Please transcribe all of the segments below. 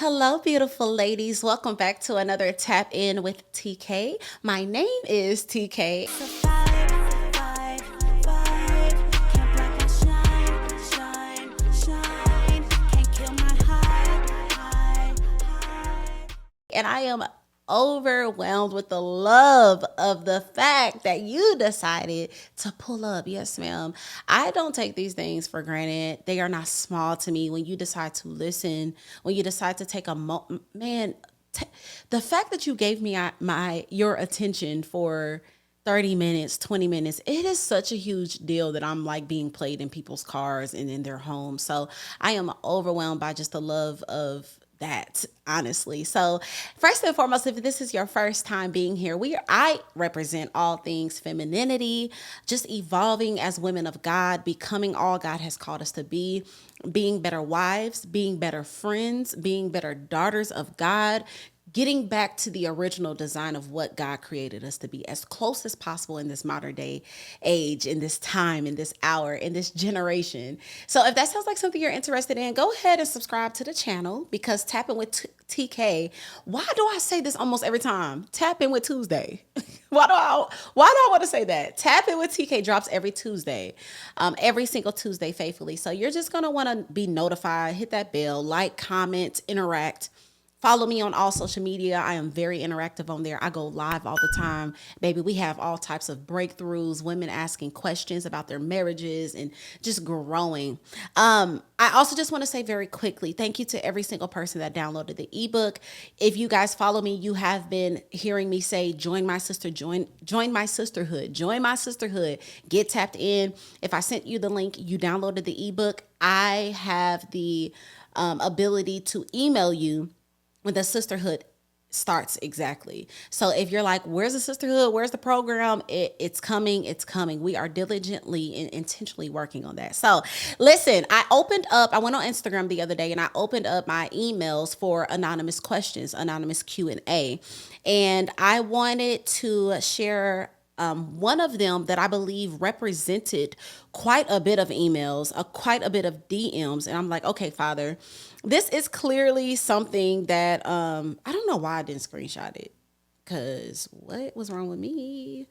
Hello, beautiful ladies. Welcome back to another Tap In with TK. My name is TK. And I am overwhelmed with the love of the fact that you decided to pull up. Yes, ma'am. I don't take these things for granted. They are not small to me. When you decide to listen, when you decide to take a man, the fact that you gave me your attention for 30 minutes, 20 minutes, it is such a huge deal that I'm like being played in people's cars and in their homes. So I am overwhelmed by just the love of that, honestly. So first and foremost, if this is your first time being here, I represent all things femininity, just evolving as women of God, becoming all God has called us to be, being better wives, being better friends, being better daughters of God, getting back to the original design of what God created us to be as close as possible in this modern day age, in this time, in this hour, in this generation. So if that sounds like something you're interested in, go ahead and subscribe to the channel because Tapping with TK, why do I say this almost every time? Tapping with Tuesday. Why do I want to say that? Tapping with TK drops every Tuesday, every single Tuesday faithfully. So you're just going to want to be notified, hit that bell, like, comment, interact. Follow me on all social media. I am very interactive on there. I go live all the time. Baby, we have all types of breakthroughs, women asking questions about their marriages and just growing. I also just want to say very quickly, thank you to every single person that downloaded the ebook. If you guys follow me, you have been hearing me say, join my sister, join my sisterhood, join my sisterhood, get tapped in. If I sent you the link, you downloaded the ebook, I have the ability to email you when the sisterhood starts exactly. So if you're like, where's the sisterhood? Where's the program? It's coming. It's coming. We are diligently and intentionally working on that. So listen, I went on Instagram the other day and I opened up my emails for anonymous questions, anonymous Q&A. And I wanted to share one of them that I believe represented quite a bit of emails, quite a bit of DMs. And I'm like, okay, Father, this is clearly something that I don't know why I didn't screenshot it. Because what was wrong with me?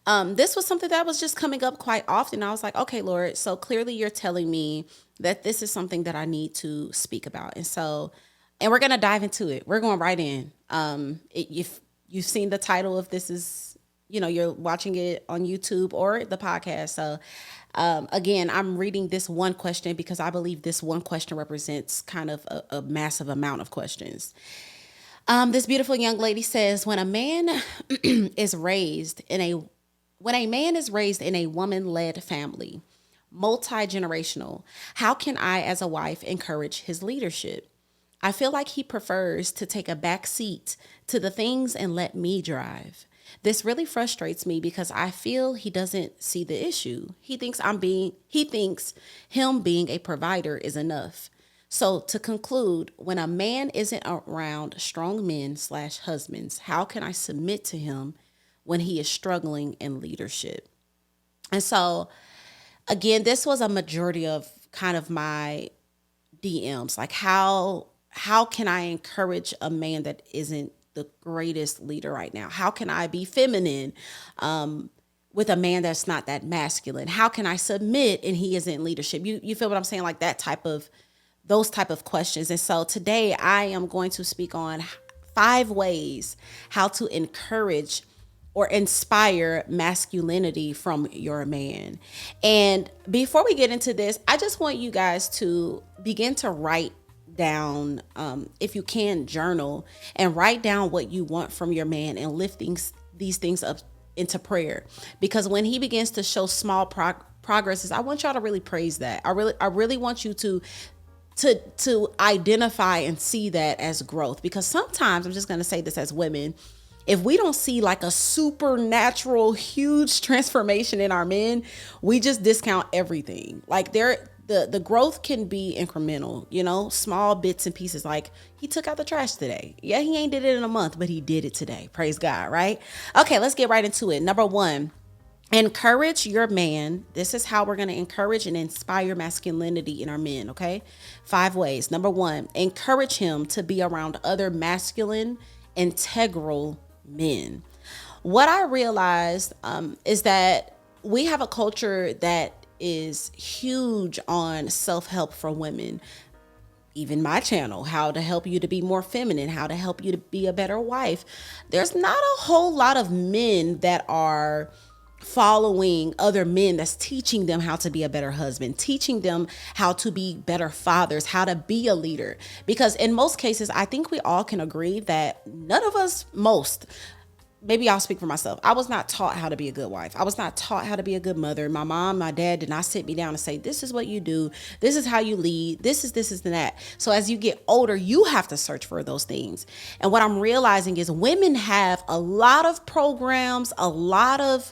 This was something that was just coming up quite often. I was like, okay, Lord, so clearly you're telling me that this is something that I need to speak about. And we're going to dive into it. We're going right in. If you've seen the title of this is, you're watching it on YouTube or the podcast. So again, I'm reading this one question because I believe this one question represents kind of a massive amount of questions. This beautiful young lady says, when a man is raised in a woman-led family, multi-generational, how can I as a wife encourage his leadership? I feel like he prefers to take a back seat to the things and let me drive. This really frustrates me because I feel he doesn't see the issue. He thinks him being a provider is enough. So to conclude, when a man isn't around strong men / husbands, how can I submit to him when he is struggling in leadership? And so again, this was a majority of kind of my DMs. Like how can I encourage a man that isn't the greatest leader right now? How can I be feminine with a man that's not that masculine? How can I submit and he isn't in leadership? You feel what I'm saying? Like those type of questions. And so today I am going to speak on 5 ways how to encourage or inspire masculinity from your man. And before we get into this, I just want you guys to begin to write down, if you can, journal and write down what you want from your man and lift these things up into prayer. Because when he begins to show small progresses, I want y'all to really praise that. I really want you to identify and see that as growth. Because sometimes, I'm just going to say this as women, if we don't see like a supernatural huge transformation in our men, we just discount everything. Like the growth can be incremental, small bits and pieces. Like he took out the trash today. Yeah, he ain't did it in a month, but he did it today. Praise God, right? Okay, let's get right into it. Number 1, Encourage your man. This is how we're going to encourage and inspire masculinity in our men, okay? 5 ways. Number 1, encourage him to be around other masculine, integral men. What I realized is that we have a culture that is huge on self-help for women. Even my channel, how to help you to be more feminine, how to help you to be a better wife. There's not a whole lot of men that are following other men that's teaching them how to be a better husband, teaching them how to be better fathers, how to be a leader. Because in most cases, I think we all can agree that none of us, maybe I'll speak for myself. I was not taught how to be a good wife. I was not taught how to be a good mother. My mom, my dad did not sit me down and say, this is what you do. This is how you lead. This is that. So as you get older, you have to search for those things. And what I'm realizing is women have a lot of programs, a lot of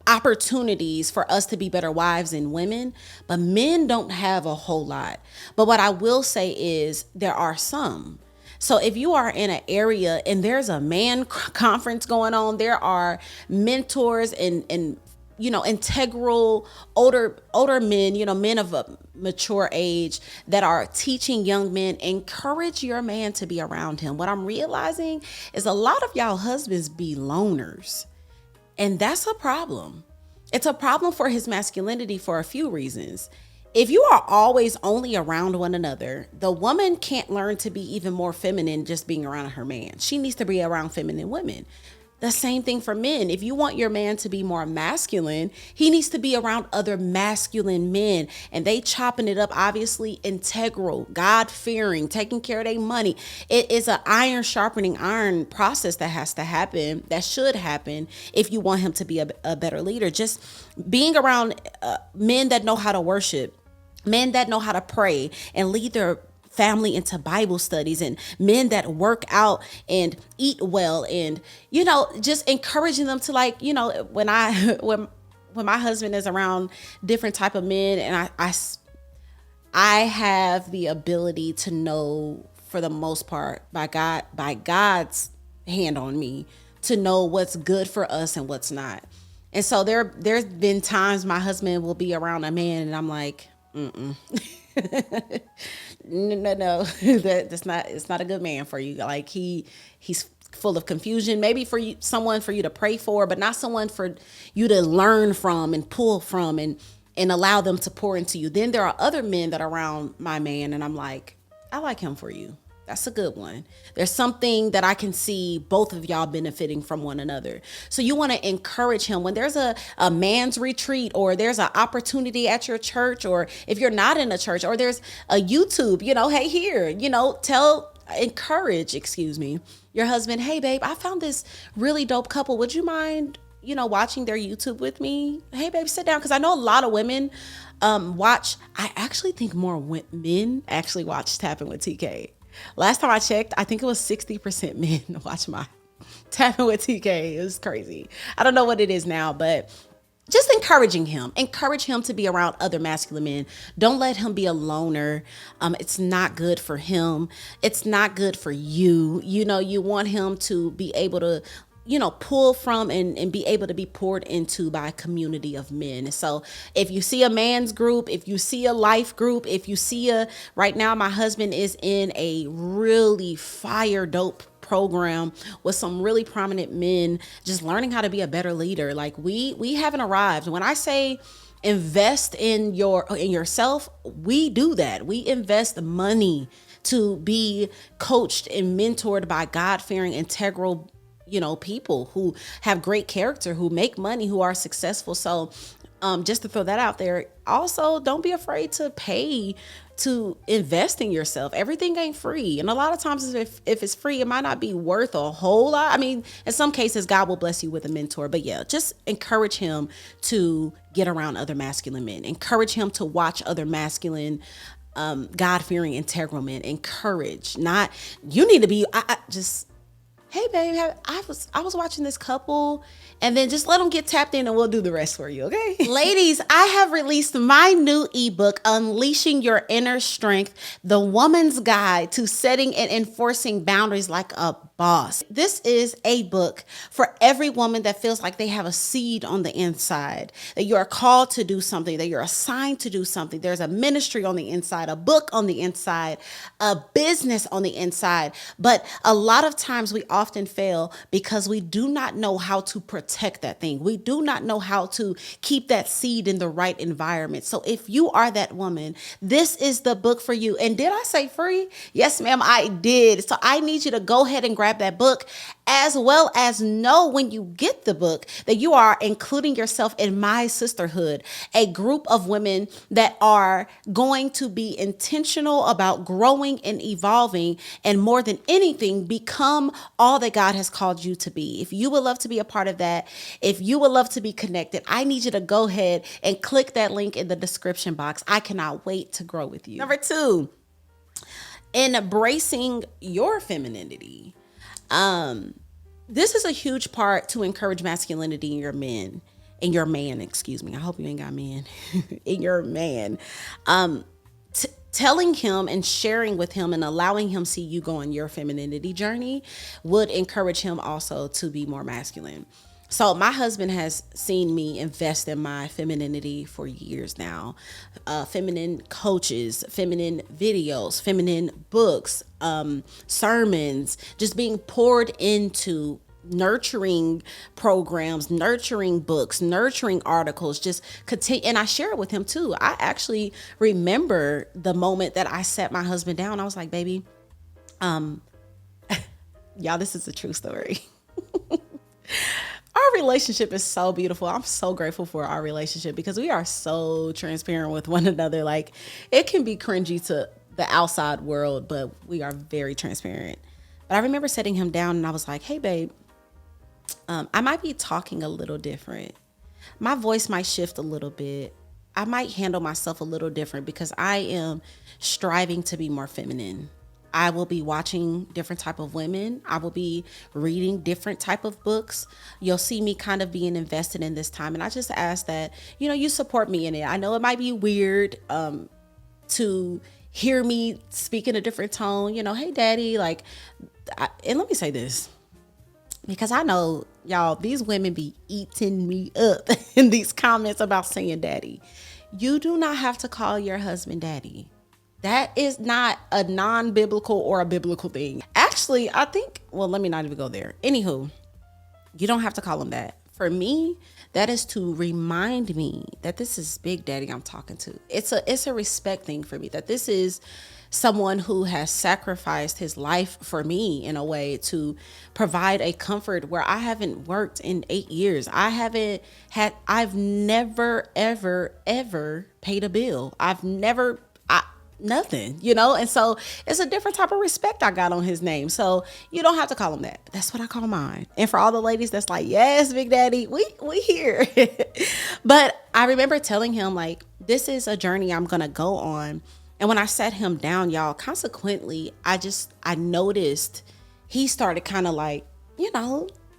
opportunities for us to be better wives and women, but men don't have a whole lot. But what I will say is there are some. So if you are in an area and there's a man conference going on, there are mentors and integral older men, men of a mature age that are teaching young men. Encourage your man to be around him. What I'm realizing is a lot of y'all husbands be loners. And that's a problem. It's a problem for his masculinity for a few reasons. If you are always only around one another, the woman can't learn to be even more feminine just being around her man. She needs to be around feminine women. The same thing for men. If you want your man to be more masculine, he needs to be around other masculine men. And they chopping it up, obviously integral, God-fearing, taking care of their money. It is an iron sharpening iron process that has to happen, that should happen if you want him to be a better leader. Just being around men that know how to worship, men that know how to pray and lead their family into Bible studies, and men that work out and eat well, and just encouraging them to when my husband is around different type of men, and I have the ability to know, for the most part, by God's hand on me, to know what's good for us and what's not. And so there's been times my husband will be around a man and I'm like, no, that's not. It's not a good man for you. Like he's full of confusion. Maybe for you, someone for you to pray for, but not someone for you to learn from and pull from and allow them to pour into you. Then there are other men that are around my man, and I'm like, I like him for you. That's a good one. There's something that I can see both of y'all benefiting from one another. So you want to encourage him when there's a man's retreat, or there's an opportunity at your church, or if you're not in a church, or there's a YouTube, hey, here, encourage your husband. Hey, babe, I found this really dope couple. Would you mind, watching their YouTube with me? Hey, babe, sit down. Because I know a lot of women watch. I actually think more men actually watch Tapping with TK. Last time I checked, I think it was 60% men watch my Tapping with TK. It was crazy. I don't know what it is now, but just encourage him to be around other masculine men. Don't let him be a loner. It's not good for him. It's not good for you. You want him to be able to pull from and be able to be poured into by a community of men. So if you see a man's group, if you see a life group, if you see right now, my husband is in a really fire dope program with some really prominent men, just learning how to be a better leader. Like we haven't arrived. When I say invest in yourself, we do that. We invest money to be coached and mentored by God-fearing, integral people who have great character, who make money, who are successful. So just to throw that out there. Also, don't be afraid to pay to invest in yourself. Everything ain't free. And a lot of times if it's free, it might not be worth a whole lot. I mean, in some cases, God will bless you with a mentor. But yeah, just encourage him to get around other masculine men. Encourage him to watch other masculine God-fearing, integral men. Encourage. Not, you need to be, hey babe, I was watching this couple, and then just let them get tapped in and we'll do the rest for you, okay? Ladies, I have released my new ebook, Unleashing Your Inner Strength, The Woman's Guide to Setting and Enforcing Boundaries Like a boss. This is a book for every woman that feels like they have a seed on the inside, that you are called to do something, that you're assigned to do something. There's a ministry on the inside, a book on the inside, a business on the inside. But a lot of times we often fail because we do not know how to protect that thing. We do not know how to keep that seed in the right environment. So if you are that woman, this is the book for you. And did I say free? Yes, ma'am, I did. So I need you to go ahead and grab that book, as well as know when you get the book that you are including yourself in my sisterhood, a group of women that are going to be intentional about growing and evolving, and more than anything, become all that God has called you to be. If you would love to be a part of that, if you would love to be connected, I need you to go ahead and click that link in the description box. I cannot wait to grow with you. Number 2, embracing your femininity. This is a huge part to encourage masculinity in your men, in your man, excuse me. I hope you ain't got men in your man. Telling him and sharing with him and allowing him see you go on your femininity journey would encourage him also to be more masculine. So my husband has seen me invest in my femininity for years now. Feminine coaches, feminine videos, feminine books, sermons, just being poured into, nurturing programs, nurturing books, nurturing articles, just continue. And I share it with him too. I actually remember the moment that I sat my husband down. I was like, baby, y'all, this is a true story. Our relationship is so beautiful. I'm so grateful for our relationship because we are so transparent with one another. Like, it can be cringy to the outside world, but we are very transparent. But I remember sitting him down and I was like, hey, babe, I might be talking a little different. My voice might shift a little bit. I might handle myself a little different because I am striving to be more feminine. I will be watching different type of women. I will be reading different type of books. You'll see me kind of being invested in this time. And I just ask that, you support me in it. I know it might be weird to hear me speak in a different tone, hey, daddy, and let me say this, because I know y'all, these women be eating me up in these comments about saying daddy. You do not have to call your husband daddy. That is not a non-biblical or a biblical thing. Actually, I think, let me not even go there. Anywho, you don't have to call him that. For me, that is to remind me that this is Big Daddy I'm talking to. It's a respect thing for me, that this is someone who has sacrificed his life for me in a way to provide a comfort where I haven't worked in 8 years. I've never, ever, ever paid a bill. Nothing, and so it's a different type of respect I got on his name. So you don't have to call him that. That's what I call mine. And for all the ladies that's like, yes, Big Daddy, we here. But I remember telling him, like, this is a journey I'm gonna go on. And when I sat him down, y'all, consequently, I noticed he started kind of like,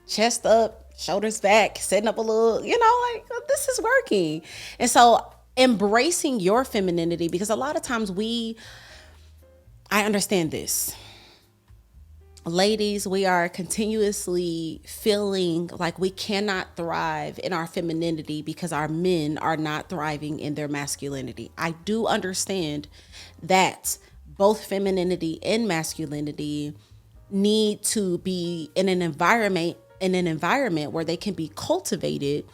chest up, shoulders back, setting up a little, like, this is working. And so embracing your femininity, because a lot of times I understand this. Ladies, we are continuously feeling like we cannot thrive in our femininity because our men are not thriving in their masculinity. I do understand that both femininity and masculinity need to be in an environment where they can be cultivated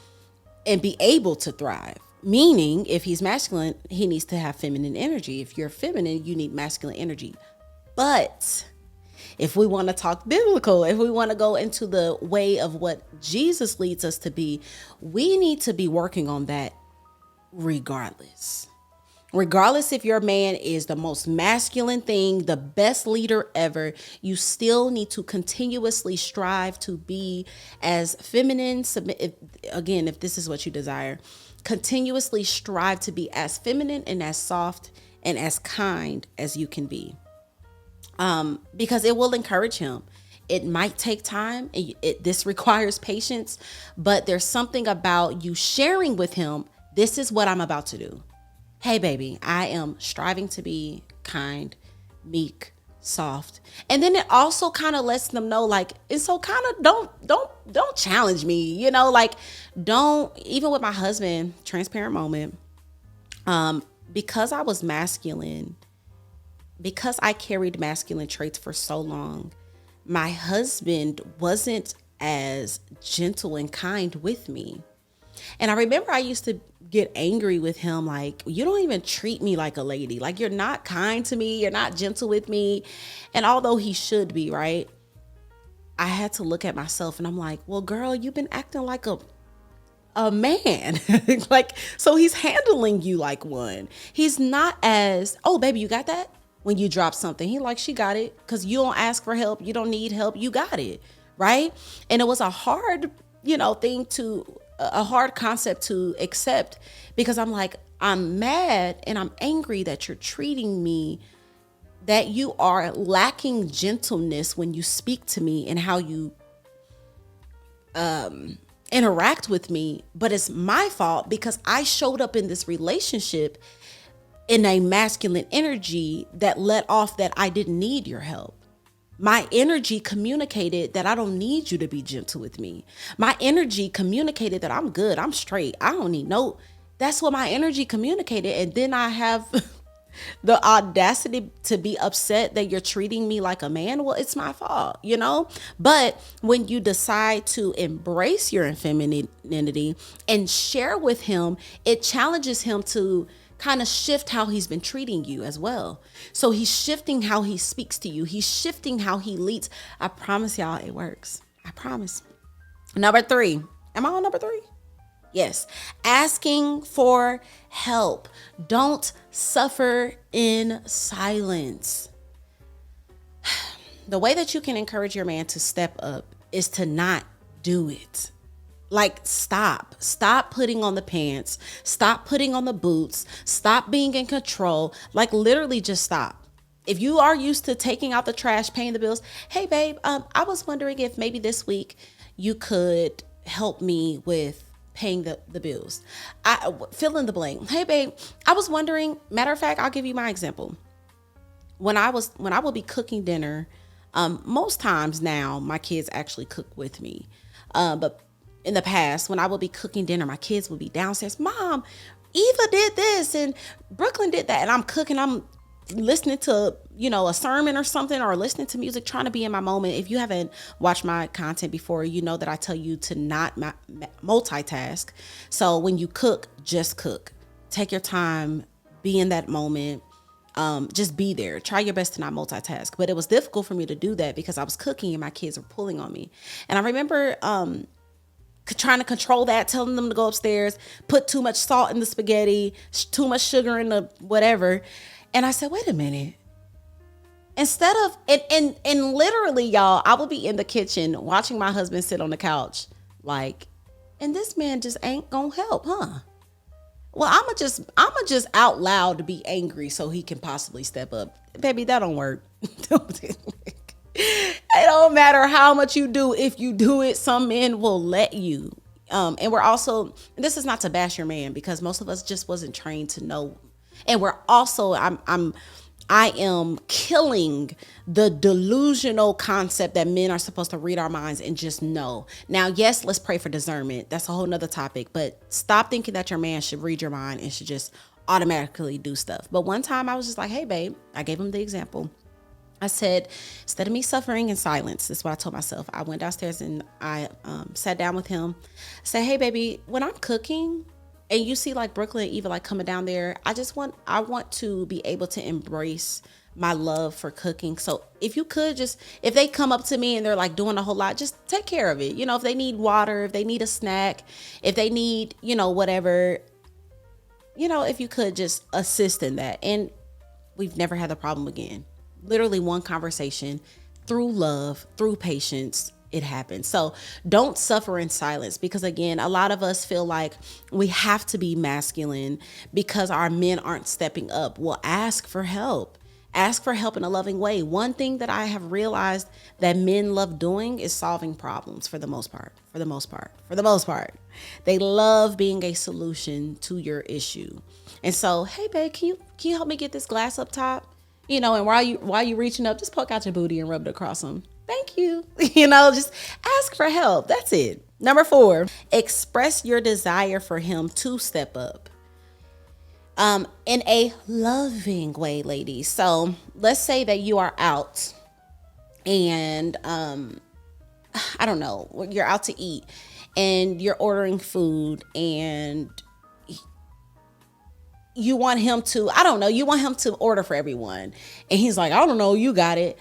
and be able to thrive. Meaning, if he's masculine, he needs to have feminine energy. If you're feminine, you need masculine energy. But if we want to talk biblical, if we want to go into the way of what Jesus leads us to be, we need to be working on that regardless. Regardless if your man is the most masculine thing, the best leader ever, you still need to continuously strive to be as feminine. If this is what you desire, continuously strive to be as feminine and as soft and as kind as you can be. Because it will encourage him. It might take time. This requires patience, but there's something about you sharing with him, this is what I'm about to do. Hey, baby, I am striving to be kind, meek, soft. And then it also kind of lets them know, like, and so kind of don't challenge me, like, don't, even with my husband, transparent moment, because I was masculine, because I carried masculine traits for so long, my husband wasn't as gentle and kind with me. And I remember I used to get angry with him, like, you don't even treat me like a lady. Like, you're not kind to me. You're not gentle with me. And although he should be, right? I had to look at myself and I'm like, well, girl, you've been acting like a man. Like, so he's handling you like one. He's not as, oh, baby, you got that? When you drop something, he like, she got it. Because you don't ask for help. You don't need help. You got it. Right. And it was a hard, a hard concept to accept, because I'm like, I'm mad and I'm angry that you're treating me, that you are lacking gentleness when you speak to me and how you interact with me. But it's my fault because I showed up in this relationship in a masculine energy that let off that I didn't need your help. My energy communicated that I don't need you to be gentle with me. My energy communicated that I'm good, I'm straight, I don't need no. That's what my energy communicated. And then I have the audacity to be upset that you're treating me like a man. Well, it's my fault, But when you decide to embrace your femininity and share with him, it challenges him to kind of shift how he's been treating you as well. So he's shifting how he speaks to you. He's shifting how he leads. I promise y'all it works. I promise. Number 3. Am I on number 3? Yes. Asking for help. Don't suffer in silence. The way that you can encourage your man to step up is to not do it. Like, stop putting on the pants, stop putting on the boots, stop being in control. Like, literally just stop. If you are used to taking out the trash, paying the bills, hey babe, I was wondering if maybe this week you could help me with paying the bills. I fill in the blank. Hey babe, I was wondering, matter of fact, I'll give you my example. When I will be cooking dinner, most times now my kids actually cook with me. But in the past, when I would be cooking dinner, my kids would be downstairs. Mom, Eva did this and Brooklyn did that. And I'm cooking, I'm listening to, a sermon or something, or listening to music, trying to be in my moment. If you haven't watched my content before, you know that I tell you to not multitask. So when you cook, just cook. Take your time, be in that moment. Just be there. Try your best to not multitask. But it was difficult for me to do that because I was cooking and my kids were pulling on me. And I remember trying to control that, telling them to go upstairs, put too much salt in the spaghetti, too much sugar in the whatever. And I said, wait a minute. Instead of, and literally, y'all, I will be in the kitchen watching my husband sit on the couch, like, and this man just ain't gonna help, huh? Well, I'ma just out loud to be angry so he can possibly step up. Baby, that don't work. It don't matter how much you do. If you do it, some men will let you. And we're also, this is not to bash your man, because most of us just wasn't trained to know. And we're also, I am killing the delusional concept that men are supposed to read our minds and just know. Now, yes, let's pray for discernment. That's a whole nother topic. But stop thinking that your man should read your mind and should just automatically do stuff. But one time I was just like, hey, babe, I gave him the example. I said, instead of me suffering in silence, this is what I told myself. I went downstairs and I sat down with him. I said, hey, baby, when I'm cooking, and you see like Brooklyn and Eva like coming down there, I want to be able to embrace my love for cooking. So if you could if they come up to me and they're like doing a whole lot, just take care of it. If they need water, if they need a snack, if they need, whatever, if you could just assist in that. And we've never had the problem again. Literally one conversation, through love, through patience, it happens. So don't suffer in silence, because again, a lot of us feel like we have to be masculine because our men aren't stepping up. Well, ask for help. Ask for help in a loving way. One thing that I have realized that men love doing is solving problems for the most part. They love being a solution to your issue. And so, hey babe, can you help me get this glass up top? And while you reaching up, just poke out your booty and rub it across them. Thank you. Just ask for help. That's it. Number 4, express your desire for him to step up. In a loving way, ladies. So let's say that you are out and I don't know, you're out to eat and you're ordering food and you want him to, I don't know, you want him to order for everyone. And he's like, I don't know, you got it.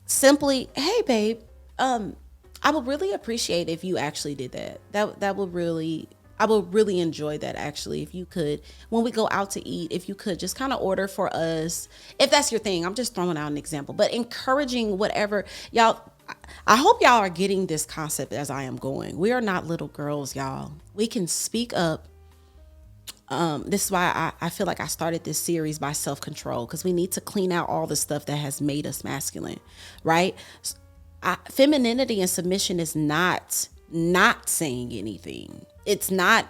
Simply, hey babe, I would really appreciate if you actually did that. That would really, I would really enjoy that actually. If you could, when we go out to eat, if you could just kind of order for us, if that's your thing. I'm just throwing out an example, but encouraging whatever y'all. I hope y'all are getting this concept as I am going. We are not little girls, y'all. We can speak up. This is why I feel like I started this series by self-control, because we need to clean out all the stuff that has made us masculine, right? Femininity and submission is not saying anything. It's not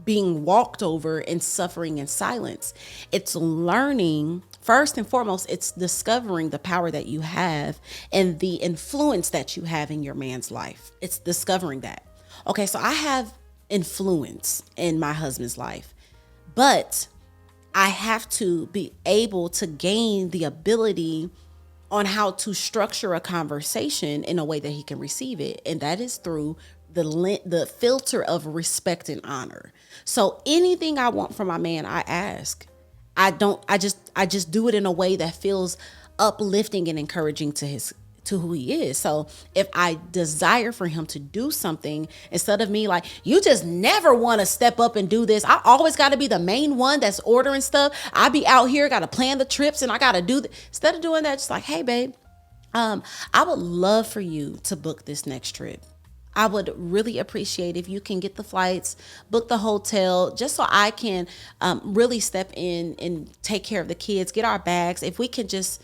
being walked over and suffering in silence. It's learning. First and foremost, it's discovering the power that you have and the influence that you have in your man's life. It's discovering that. Okay, so I have influence in my husband's life, but I have to be able to gain the ability on how to structure a conversation in a way that he can receive it. And that is through the filter of respect and honor. So anything I want from my man, I ask. I just do it in a way that feels uplifting and encouraging to who he is. So if I desire for him to do something, instead of me like, you just never want to step up and do this, I always got to be the main one that's ordering stuff. I be out here, got to plan the trips and I got to do that. Instead of doing that, just like, hey babe, I would love for you to book this next trip. I would really appreciate if you can get the flights, book the hotel, just so I can really step in and take care of the kids, get our bags. If we can just,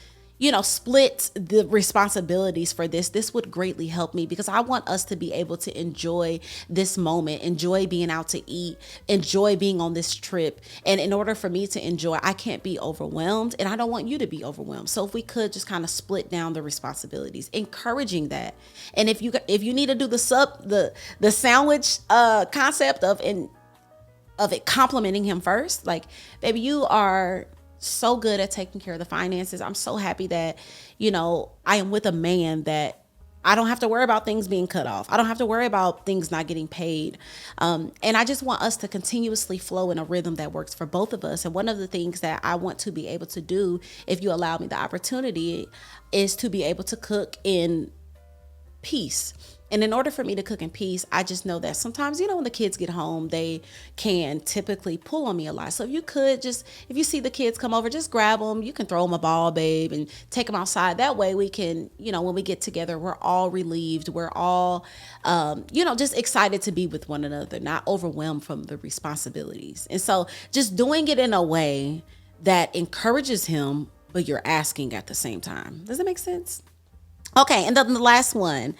split the responsibilities for this would greatly help me, because I want us to be able to enjoy this moment, enjoy being out to eat, enjoy being on this trip. And in order for me to enjoy, I can't be overwhelmed, and I don't want you to be overwhelmed. So if we could just kind of split down the responsibilities, encouraging that. And if you need to do the sandwich concept of it complimenting him first, like, baby, you are so good at taking care of the finances. I'm so happy that, I am with a man that I don't have to worry about things being cut off. I don't have to worry about things not getting paid. And I just want us to continuously flow in a rhythm that works for both of us. And one of the things that I want to be able to do, if you allow me the opportunity, is to be able to cook in peace. And in order for me to cook in peace, I just know that sometimes, when the kids get home, they can typically pull on me a lot. So if you see the kids come over, just grab them. You can throw them a ball, babe, and take them outside. That way we can, when we get together, we're all relieved. We're all, just excited to be with one another, not overwhelmed from the responsibilities. And so just doing it in a way that encourages him, but you're asking at the same time. Does that make sense? Okay, and then the last one,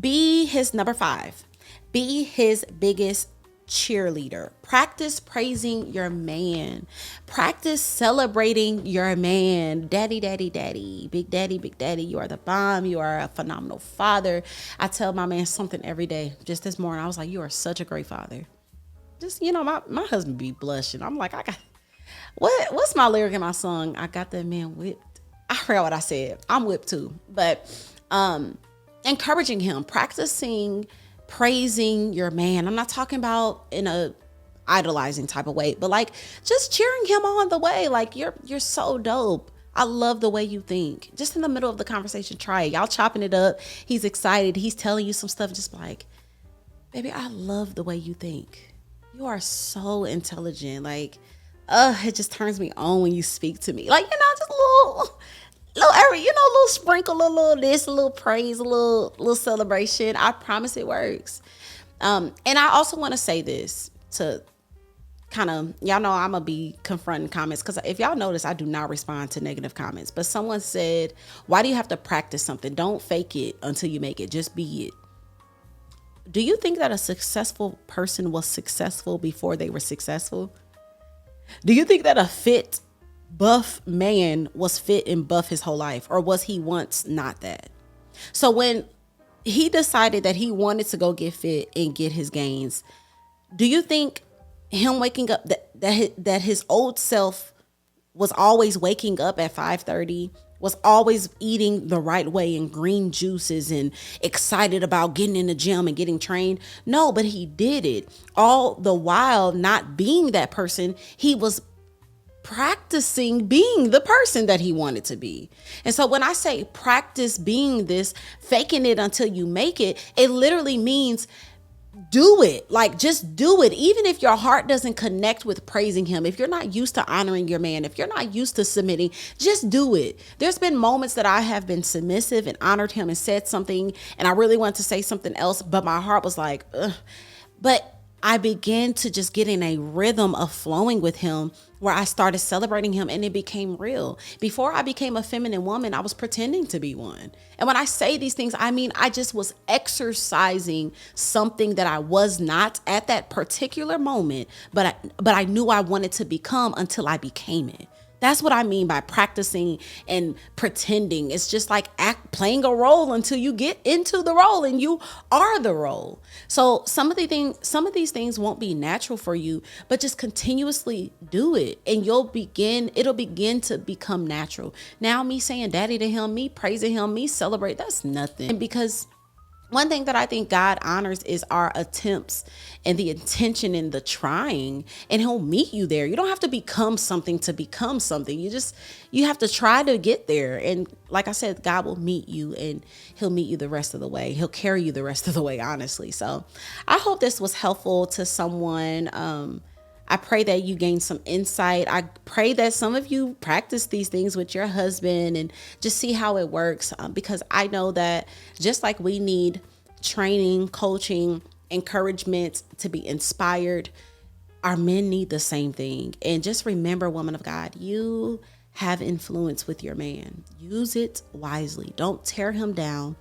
be his number 5. Be his biggest cheerleader. Practice praising your man. Practice celebrating your man. Daddy, daddy, daddy. Big daddy, big daddy. You are the bomb. You are a phenomenal father. I tell my man something every day. Just this morning, I was like, you are such a great father. Just, my husband be blushing. I'm like, what's my lyric in my song? I got that man whipped. I forgot what I said. I'm whipped too. But encouraging him, practicing praising your man. I'm not talking about in a idolizing type of way, but like just cheering him on the way. Like, you're so dope. I love the way you think. Just in the middle of the conversation, try it. Y'all chopping it up. He's excited. He's telling you some stuff. Just like, baby, I love the way you think. You are so intelligent. Like, it just turns me on when you speak to me. Like, just a little sprinkle, a little this, a little praise, a little celebration. I promise it works. And I also want to say this to kind of, y'all know I'm gonna be confronting comments, because if y'all notice, I do not respond to negative comments. But someone said, why do you have to practice something? Don't fake it until you make it. Just be it. Do you think that a successful person was successful before they were successful? Do you think that a fit buff man was fit and buff his whole life, or was he once not that? So when he decided that he wanted to go get fit and get his gains, do you think him waking up that his old self was always waking up at 5:30, was always eating the right way and green juices and excited about getting in the gym and getting trained? No, but he did it all the while not being that person. He was practicing being the person that he wanted to be. And so when I say practice being this, faking it until you make it, it literally means do it. Like, just do it. Even if your heart doesn't connect with praising him, if you're not used to honoring your man, if you're not used to submitting, just do it. There's been moments that I have been submissive and honored him and said something, and I really wanted to say something else, but my heart was like, ugh. But I began to just get in a rhythm of flowing with him where I started celebrating him, and it became real. Before I became a feminine woman, I was pretending to be one. And when I say these things, I mean, I just was exercising something that I was not at that particular moment, but I knew I wanted to become until I became it. That's what I mean by practicing and pretending. It's just like playing a role until you get into the role and you are the role. So some of these things won't be natural for you, but just continuously do it and it'll begin to become natural. Now me saying daddy to him, me praising him, me celebrate, that's nothing. Because one thing that I think God honors is our attempts and the intention and the trying, and he'll meet you there. You don't have to become something to become something. You have to try to get there. And like I said, God will meet you and he'll meet you the rest of the way. He'll carry you the rest of the way, honestly. So I hope this was helpful to someone. I pray that you gain some insight. I pray that some of you practice these things with your husband and just see how it works. Because I know that just like we need training, coaching, encouragement to be inspired, our men need the same thing. And just remember, woman of God, you have influence with your man. Use it wisely. Don't tear him down.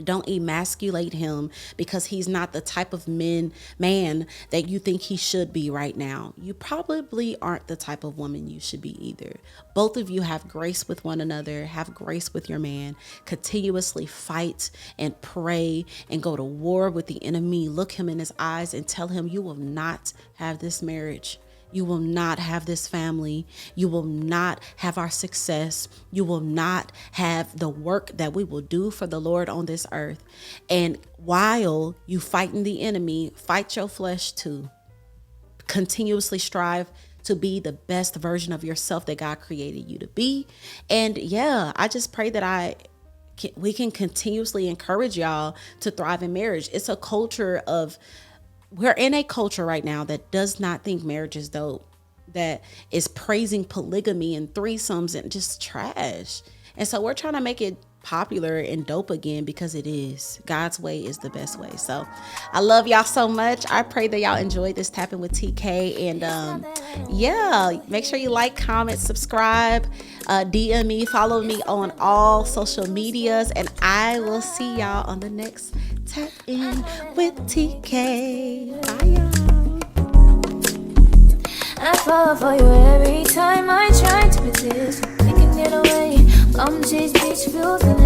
Don't emasculate him because he's not the type of man that you think he should be right now. You probably aren't the type of woman you should be either. Both of you have grace with one another, have grace with your man, continuously fight and pray and go to war with the enemy. Look him in his eyes and tell him you will not have this marriage. You will not have this family. You will not have our success. You will not have the work that we will do for the Lord on this earth. And while you fighting the enemy, fight your flesh too. Continuously strive to be the best version of yourself that God created you to be. And yeah, I just pray that we can continuously encourage y'all to thrive in marriage. We're in a culture right now that does not think marriage is dope, that is praising polygamy and threesomes and just trash. And so we're trying to make it popular and dope again because it is. God's way is the best way. So I love y'all so much. I pray that y'all enjoyed this Tapping with TK. And yeah, make sure you like, comment, subscribe, DM me, follow me on all social medias, and I will see y'all on the next Tap In with TK. Bye, y'all. I fall for you every time I try to resist. We can get away. Come chase beach views and